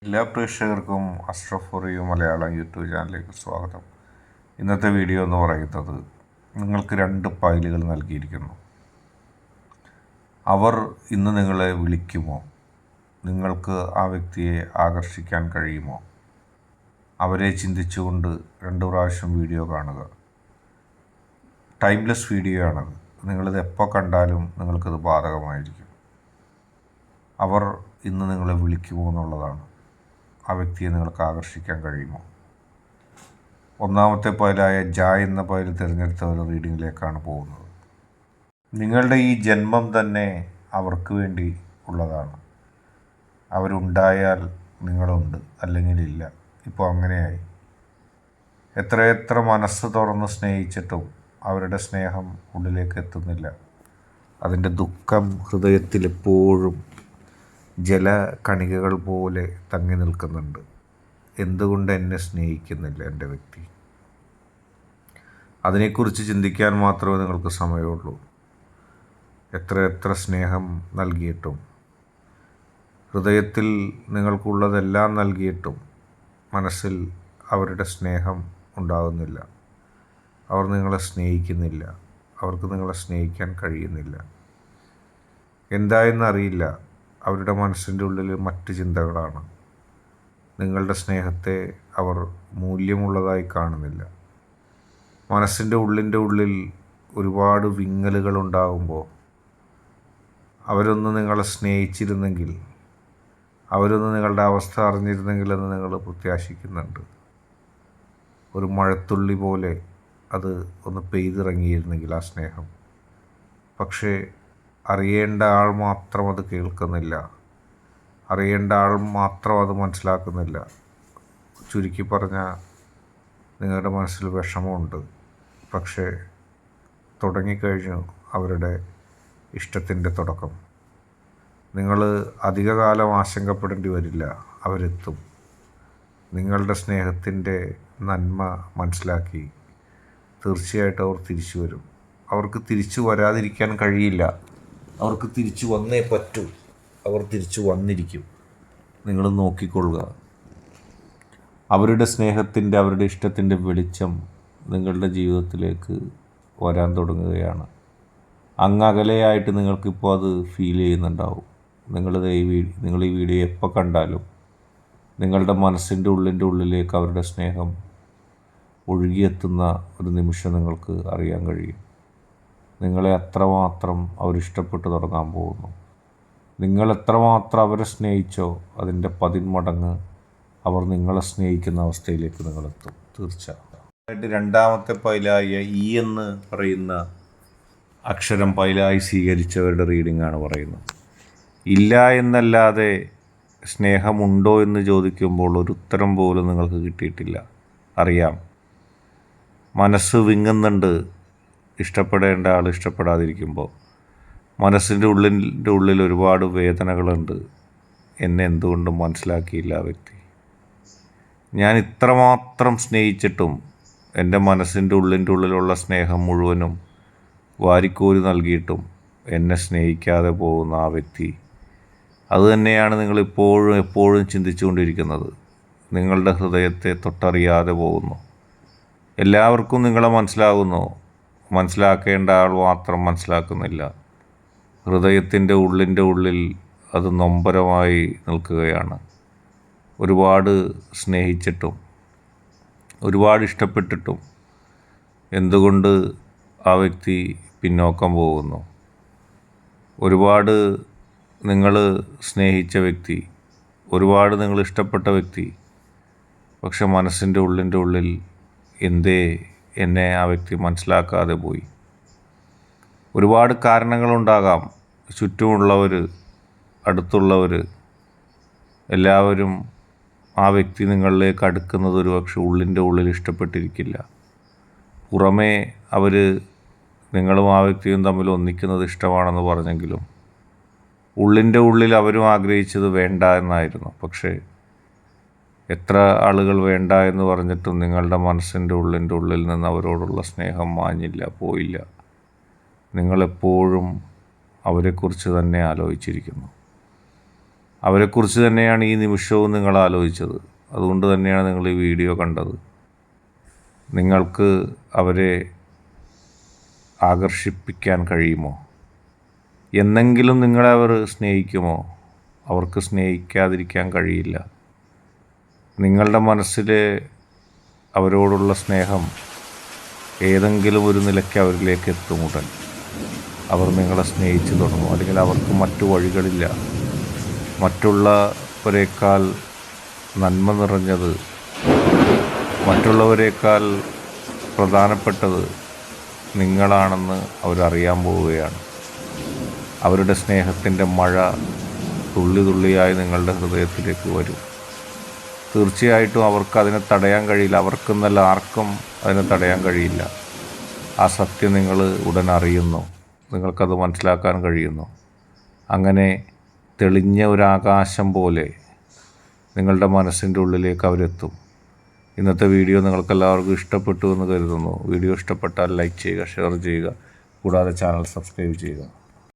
എല്ലാ പ്രേക്ഷകർക്കും Ashraf review Malayalam YouTube ചാനലിലേക്ക് സ്വാഗതം. ഇന്നത്തെ വീഡിയോ എന്ന് പറയുന്നത്, നിങ്ങൾക്ക് 2 ഫയലുകൾ നൽകിയിരിക്കുന്നു. അവർ ഇന്ന് നിങ്ങളെ വിളിക്കുമോ? നിങ്ങൾക്ക് ആ വ്യക്തിയെ ആകർഷിക്കാൻ കഴിയുമോ? അവരെ ചിന്തിച്ചുകൊണ്ട് 2 പ്രാവശ്യം വീഡിയോ കാണുക. ടൈംലെസ് വീഡിയോ ആണത്. നിങ്ങളിത് എപ്പോൾ കണ്ടാലും നിങ്ങൾക്കത് ബാധകമായിരിക്കും. അവർ ഇന്ന് നിങ്ങളെ വിളിക്കുമോ എന്നുള്ളതാണ്. ആ വ്യക്തിയെ നിങ്ങൾക്ക് ആകർഷിക്കാൻ കഴിയുമോ? ഒന്നാമത്തെ ഫയലായ ജായ് എന്ന ഫയൽ തിരഞ്ഞെടുത്ത ഒരു റീഡിങ്ങിലേക്കാണ് പോകുന്നത്. നിങ്ങളുടെ ഈ ജന്മം തന്നെ അവർക്ക് വേണ്ടി ഉള്ളതാണ്. അവരുണ്ടായാൽ നിങ്ങളുണ്ട്, അല്ലെങ്കിൽ ഇല്ല. ഇപ്പോൾ അങ്ങനെയായി. എത്രയെത്ര മനസ്സ് തുറന്ന് സ്നേഹിച്ചിട്ടും അവരുടെ സ്നേഹം ഉള്ളിലേക്ക് എത്തുന്നില്ല. അതിൻ്റെ ദുഃഖം ഹൃദയത്തിൽ എപ്പോഴും ജലകണികകൾ പോലെ തങ്ങി നിൽക്കുന്നുണ്ട്. എന്തുകൊണ്ട് എന്നെ സ്നേഹിക്കുന്നില്ല എൻ്റെ വ്യക്തി? അതിനെക്കുറിച്ച് ചിന്തിക്കാൻ മാത്രമേ നിങ്ങൾക്ക് സമയമുള്ളൂ. എത്ര സ്നേഹം നൽകിയിട്ടും, ഹൃദയത്തിൽ നിങ്ങൾക്കുള്ളതെല്ലാം നൽകിയിട്ടും മനസ്സിൽ അവരുടെ സ്നേഹം ഉണ്ടാകുന്നില്ല. അവർ നിങ്ങളെ സ്നേഹിക്കുന്നില്ല. അവർക്ക് നിങ്ങളെ സ്നേഹിക്കാൻ കഴിയുന്നില്ല. എന്തായെന്നറിയില്ല. അവരുടെ മനസ്സിൻ്റെ ഉള്ളിൽ മറ്റ് ചിന്തകളാണ്. നിങ്ങളുടെ സ്നേഹത്തെ അവർ മൂല്യമുള്ളതായി കാണുന്നില്ല. മനസ്സിൻ്റെ ഉള്ളിൽ ഒരുപാട് വിങ്ങലുകൾ ഉണ്ടാകുമ്പോൾ, അവരൊന്ന് നിങ്ങളെ സ്നേഹിച്ചിരുന്നെങ്കിൽ, അവരൊന്ന് നിങ്ങളുടെ അവസ്ഥ അറിഞ്ഞിരുന്നെങ്കിലെന്ന് നിങ്ങൾ പ്രത്യാശിക്കുന്നുണ്ട്. ഒരു മഴത്തുള്ളി പോലെ അത് ഒന്ന് പെയ്തിറങ്ങിയിരുന്നെങ്കിൽ ആ സ്നേഹം. പക്ഷേ അറിയേണ്ട ആൾ മാത്രം അത് കേൾക്കുന്നില്ല. അറിയേണ്ട ആൾ മാത്രം അത് മനസ്സിലാക്കുന്നില്ല. ചുരുക്കി പറഞ്ഞാൽ, നിങ്ങളുടെ മനസ്സിൽ വിഷമമുണ്ട്. പക്ഷേ തുടങ്ങിക്കഴിഞ്ഞു അവരുടെ ഇഷ്ടത്തിൻ്റെ തുടക്കം. നിങ്ങൾ അധികകാലം ആശങ്കപ്പെടേണ്ടി വരില്ല. അവരെത്തും. നിങ്ങളുടെ സ്നേഹത്തിൻ്റെ നന്മ മനസ്സിലാക്കി തീർച്ചയായിട്ടും അവർ തിരിച്ചു വരും. അവർക്ക് തിരിച്ചു വരാതിരിക്കാൻ കഴിയില്ല. അവർക്ക് തിരിച്ചു വന്നേ പറ്റൂ. അവർ തിരിച്ചു വന്നിരിക്കും. നിങ്ങൾ നോക്കിക്കൊള്ളുക. അവരുടെ സ്നേഹത്തിൻ്റെ, അവരുടെ ഇഷ്ടത്തിൻ്റെ വെളിച്ചം നിങ്ങളുടെ ജീവിതത്തിലേക്ക് വരാൻ തുടങ്ങുകയാണ്. അങ്ങകലെയായിട്ട് നിങ്ങൾക്കിപ്പോൾ അത് ഫീൽ ചെയ്യുന്നുണ്ടാവും. നിങ്ങൾ ഈ വീഡിയോ എപ്പോൾ കണ്ടാലും നിങ്ങളുടെ മനസ്സിൻ്റെ ഉള്ളിലേക്ക് അവരുടെ സ്നേഹം ഒഴുകിയെത്തുന്ന ഒരു നിമിഷം നിങ്ങൾക്ക് അറിയാൻ കഴിയും. നിങ്ങളെ അത്രമാത്രം അവരിഷ്ടപ്പെട്ടു തുടങ്ങാൻ പോകുന്നു. നിങ്ങൾ എത്രമാത്രം അവരെ സ്നേഹിച്ചോ അതിൻ്റെ 10 മടങ്ങ് അവർ നിങ്ങളെ സ്നേഹിക്കുന്ന അവസ്ഥയിലേക്ക് നിങ്ങളെത്തും. തീർച്ചയായിട്ടും. രണ്ടാമത്തെ പൈലായ ഇ എന്ന് പറയുന്ന അക്ഷരം പൈലായി സ്വീകരിച്ചവരുടെ റീഡിങ്ങാണ് പറയുന്നത്. ഇല്ല എന്നല്ലാതെ സ്നേഹമുണ്ടോ എന്ന് ചോദിക്കുമ്പോൾ ഒരു ഉത്തരം പോലും നിങ്ങൾക്ക് കിട്ടിയിട്ടില്ല. അറിയാം, മനസ്സ് വിങ്ങുന്നുണ്ട്. ഇഷ്ടപ്പെടേണ്ട ആൾ ഇഷ്ടപ്പെടാതിരിക്കുമ്പോൾ മനസ്സിൻ്റെ ഉള്ളിൽ ഒരുപാട് വേദനകളുണ്ട്. എന്നെ എന്തുകൊണ്ടും മനസ്സിലാക്കിയില്ല ആ വ്യക്തി. ഞാൻ ഇത്രമാത്രം സ്നേഹിച്ചിട്ടും എൻ്റെ മനസ്സിൻ്റെ ഉള്ളിലുള്ള സ്നേഹം മുഴുവനും വാരിക്കോരി നൽകിയിട്ടും എന്നെ സ്നേഹിക്കാതെ പോകുന്ന ആ വ്യക്തി. അതുതന്നെയാണ് നിങ്ങൾ എപ്പോഴും ചിന്തിച്ചുകൊണ്ടിരിക്കുന്നത്. നിങ്ങളുടെ ഹൃദയത്തെ തൊട്ടറിയാതെ പോകുന്നു. എല്ലാവർക്കും നിങ്ങളെ മനസ്സിലാകുന്നു. മനസ്സിലാക്കേണ്ട ആൾ മാത്രം മനസ്സിലാക്കുന്നില്ല. ഹൃദയത്തിൻ്റെ ഉള്ളിൽ അത് നൊമ്പരമായി നിൽക്കുകയാണ്. ഒരുപാട് സ്നേഹിച്ചിട്ടും, ഒരുപാട് ഇഷ്ടപ്പെട്ടിട്ടും എന്തുകൊണ്ട് ആ വ്യക്തി പിന്നോക്കം പോകുന്നു? ഒരുപാട് നിങ്ങൾ സ്നേഹിച്ച വ്യക്തി, ഒരുപാട് നിങ്ങൾ ഇഷ്ടപ്പെട്ട വ്യക്തി, പക്ഷെ മനസ്സിൻ്റെ ഉള്ളിൽ എന്തേ എന്നെ ആ വ്യക്തി മനസ്സിലാക്കാതെ പോയി? ഒരുപാട് കാരണങ്ങളുണ്ടാകാം. ചുറ്റുമുള്ളവർ, അടുത്തുള്ളവർ എല്ലാവരും ആ വ്യക്തി നിങ്ങളിലേക്ക് അടുക്കുന്നത് ഒരുപക്ഷെ ഉള്ളിൽ ഇഷ്ടപ്പെട്ടിരിക്കില്ല. പുറമേ അവർ നിങ്ങളും ആ വ്യക്തിയും തമ്മിൽ ഒന്നിക്കുന്നത് ഇഷ്ടമാണെന്ന് പറഞ്ഞെങ്കിലും ഉള്ളിൽ അവരും ആഗ്രഹിച്ചത് വേണ്ട എന്നായിരുന്നു. പക്ഷേ എത്ര ആളുകൾ വേണ്ട എന്ന് പറഞ്ഞിട്ടും നിങ്ങളുടെ മനസ്സിൻ്റെ ഉള്ളിൽ നിന്ന് അവരോടുള്ള സ്നേഹം മാഞ്ഞില്ല, പോയില്ല. നിങ്ങളെപ്പോഴും അവരെക്കുറിച്ച് തന്നെ ആലോചിച്ചിരിക്കുന്നു. അവരെക്കുറിച്ച് തന്നെയാണ് ഈ നിമിഷവും നിങ്ങൾ ആലോചിച്ചത്. അതുകൊണ്ട് തന്നെയാണ് നിങ്ങൾ ഈ വീഡിയോ കണ്ടത്. നിങ്ങൾക്ക് അവരെ ആകർഷിപ്പിക്കാൻ കഴിയുമോ? എന്നെങ്കിലും നിങ്ങളെ അവർ സ്നേഹിക്കുമോ? അവർക്ക് സ്നേഹിക്കാതിരിക്കാൻ കഴിയില്ല. നിങ്ങളുടെ മനസ്സിലെ അവരോടുള്ള സ്നേഹം ഏതെങ്കിലും ഒരു നിലയ്ക്ക് അവരിലേക്ക് എത്തും. ഉടൻ അവർ നിങ്ങളെ സ്നേഹിച്ചു തുടങ്ങും. അല്ലെങ്കിൽ അവർക്ക് മറ്റു വഴികളില്ല. മറ്റുള്ളവരേക്കാൾ നന്മ നിറഞ്ഞത്, മറ്റുള്ളവരേക്കാൾ പ്രധാനപ്പെട്ടത് നിങ്ങളാണെന്ന് അവരറിയാൻ പോവുകയാണ്. അവരുടെ സ്നേഹത്തിൻ്റെ മഴ തുള്ളി തുള്ളിയായി നിങ്ങളുടെ ഹൃദയത്തിലേക്ക് വരും. തീർച്ചയായിട്ടും അവർക്ക് അതിനെ തടയാൻ കഴിയില്ല. അവർക്കെന്നല്ല, ആർക്കും അതിനെ തടയാൻ കഴിയില്ല. ആ സത്യം നിങ്ങൾ ഉടൻ അറിയുന്നു. നിങ്ങൾക്കത് മനസ്സിലാക്കാൻ കഴിയുന്നു. അങ്ങനെ തെളിഞ്ഞ ഒരാകാശം പോലെ നിങ്ങളുടെ മനസ്സിൻ്റെ ഉള്ളിലേക്ക് അവരെത്തും. ഇന്നത്തെ വീഡിയോ നിങ്ങൾക്കെല്ലാവർക്കും ഇഷ്ടപ്പെട്ടു എന്ന് കരുതുന്നു. വീഡിയോ ഇഷ്ടപ്പെട്ടാൽ ലൈക്ക് ചെയ്യുക, ഷെയർ ചെയ്യുക, കൂടാതെ ചാനൽ സബ്സ്ക്രൈബ് ചെയ്യുക.